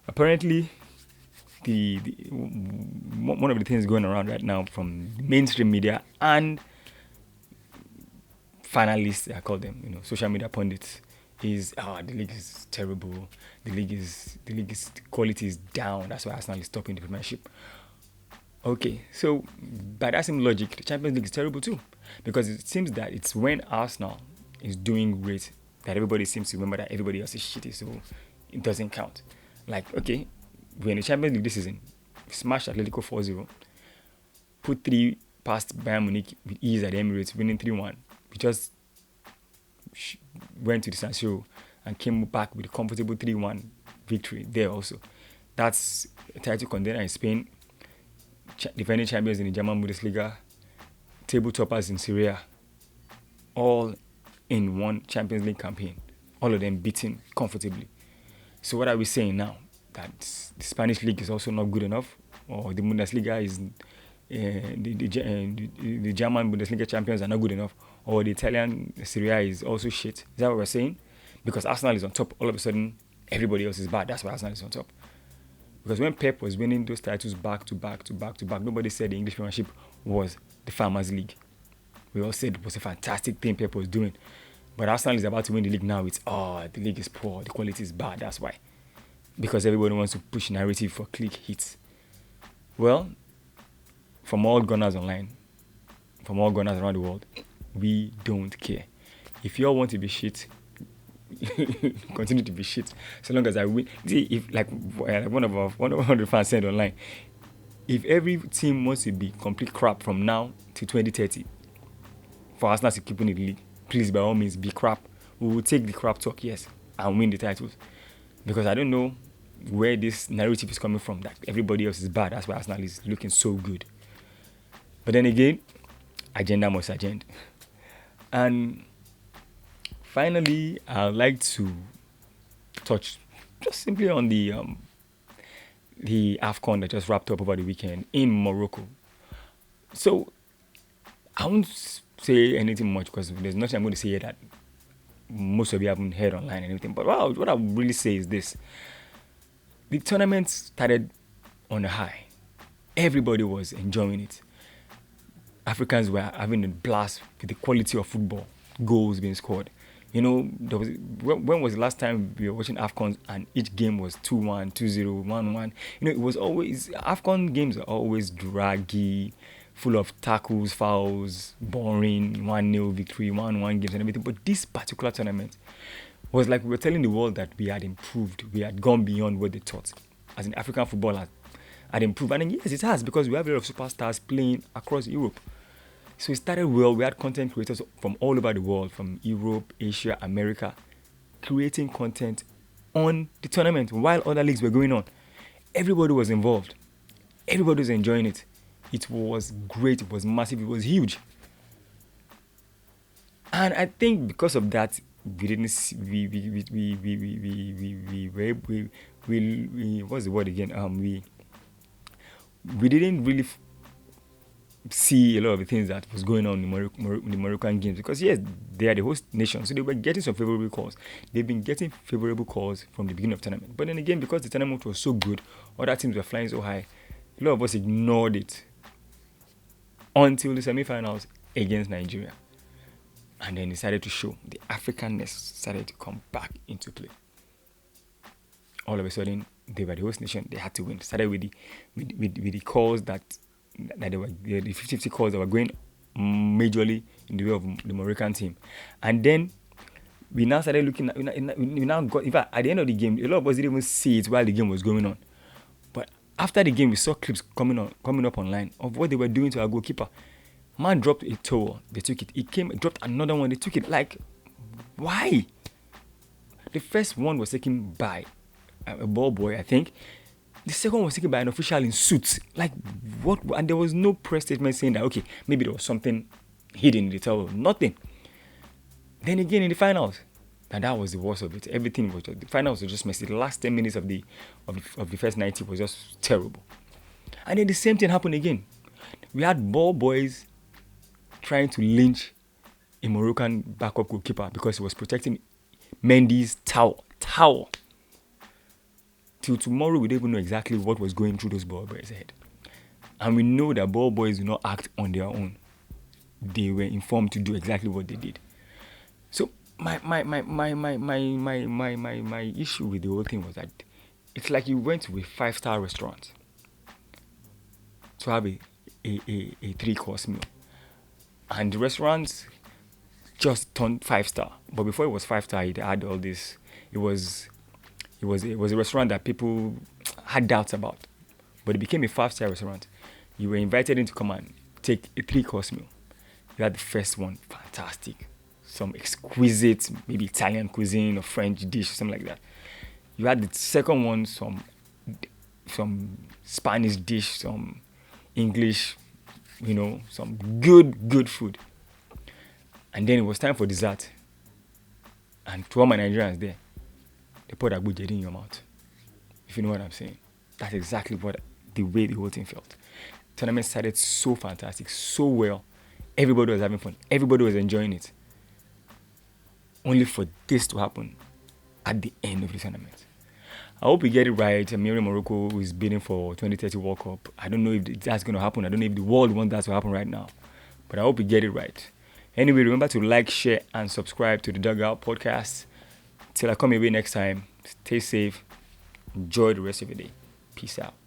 Apparently, one of the things going around right now from mainstream media and finalists, I call them, social media pundits, is the league is terrible. The league's quality is down. That's why Arsenal is stopping the Premiership. Okay, so by that same logic, the Champions League is terrible too, because it seems that it's when Arsenal is doing great that everybody seems to remember that everybody else is shitty, so it doesn't count. Like, okay, we're in the Champions League this season, smashed Atletico 4-0, put three past Bayern Munich with ease at the Emirates, winning 3-1. We just went to the San Siro and came back with a comfortable 3-1 victory there also. That's a title contender in Spain, defending champions in the German Bundesliga, table toppers in Syria, all in one Champions League campaign. All of them beaten comfortably. So what are we saying now? That the Spanish league is also not good enough, or the Bundesliga is the German Bundesliga champions are not good enough, or the Italian Serie A is also shit. Is that what we're saying? Because Arsenal is on top, all of a sudden everybody else is bad. That's why Arsenal is on top. Because when Pep was winning those titles back to back to back to back, nobody said the English Premiership was the Farmers League. We all said it was a fantastic thing Pep was doing. But Arsenal is about to win the league now. It's, the league is poor, the quality is bad. That's why. Because everybody wants to push narrative for click hits. Well, from all gunners online, from all gunners around the world, we don't care. If you all want to be shit, continue to be shit. So long as I win. See, if like one of the fans said online, if every team wants to be complete crap from now to 2030, for Arsenal to keep winning the league, please by all means be crap. We will take the crap talk, yes, and win the titles. Because I don't know where this narrative is coming from that everybody else is bad. That's why Arsenal is looking so good. But then again, agenda must agenda. And finally, I'd like to touch just simply on the AFCON that just wrapped up over the weekend in Morocco. So I won't say anything much because there's nothing I'm going to say here that most of you haven't heard online or anything. But what I would really say is this. The tournament started on a high. Everybody was enjoying it. Africans were having a blast with the quality of football, goals being scored. When was the last time we were watching AFCON and each game was 2-1, 2-0, 1-1? It was always, AFCON games are always draggy, full of tackles, fouls, boring, 1-0 victory, 1-1 games and everything. But this particular tournament was like we were telling the world that we had improved. We had gone beyond what they thought. As in African football had improved. And yes, it has, because we have a lot of superstars playing across Europe. So it started well. We had content creators from all over the world, from Europe, Asia, America, creating content on the tournament while other leagues were going on. Everybody was involved. Everybody was enjoying it. It was great. It was massive. It was huge. And I think because of that, we didn't see, what's the word again? We didn't really see a lot of the things that was going on in the Moroccan games, because yes, they are the host nation, so they were getting some favorable calls. They've been getting favorable calls from the beginning of the tournament, but then again, because the tournament was so good, other teams were flying so high, a lot of us ignored it until the semi-finals against Nigeria, and then it started to show. The Africanness started to come back into play. All of a sudden, they were the host nation. They had to win. Started with the calls that they were the 50-50 calls that were going majorly in the way of the Moroccan team, and then we now started looking at. We now got. In fact, at the end of the game, a lot of us didn't even see it while the game was going on. But after the game, we saw clips coming up online of what they were doing to our goalkeeper. Man dropped a towel. They took it. Dropped another one. They took it. Like, why? The first one was taken by a ball boy, I think. The second one was taken by an official in suits. Like, what? And there was no press statement saying that, okay, maybe there was something hidden in the towel. Nothing. Then again, in the finals, and that was the worst of it. Everything was the finals was just messy. The last 10 minutes of the first 90 was just terrible. And then the same thing happened again. We had ball boys trying to lynch a Moroccan backup goalkeeper because he was protecting Mendy's towel. till tomorrow, we don't even know exactly what was going through those ball boys' head. And we know that ball boys do not act on their own. They were informed to do exactly what they did. So my issue with the whole thing was that it's like you went to a 5-star restaurant to have a 3-course meal. And the restaurant just turned 5-star. But before it was 5-star, it had all this. It was a restaurant that people had doubts about. But it became a 5-star restaurant. You were invited in to come and take a 3-course meal. You had the first one, fantastic. Some exquisite, maybe Italian cuisine or French dish, something like that. You had the second one, some Spanish dish, some English, some good food. And then it was time for dessert. And to all my Nigerians there, they put agbujedi in your mouth. If you know what I'm saying. That's exactly the way the whole thing felt. Tournament started so fantastic, so well. Everybody was having fun. Everybody was enjoying it. Only for this to happen at the end of the tournament. I hope we get it right. Amiri Morocco is bidding for 2030 World Cup. I don't know if that's going to happen. I don't know if the world wants that to happen right now. But I hope we get it right. Anyway, remember to like, share, and subscribe to the Dugout Podcast. Till I come your way next time, stay safe. Enjoy the rest of your day. Peace out.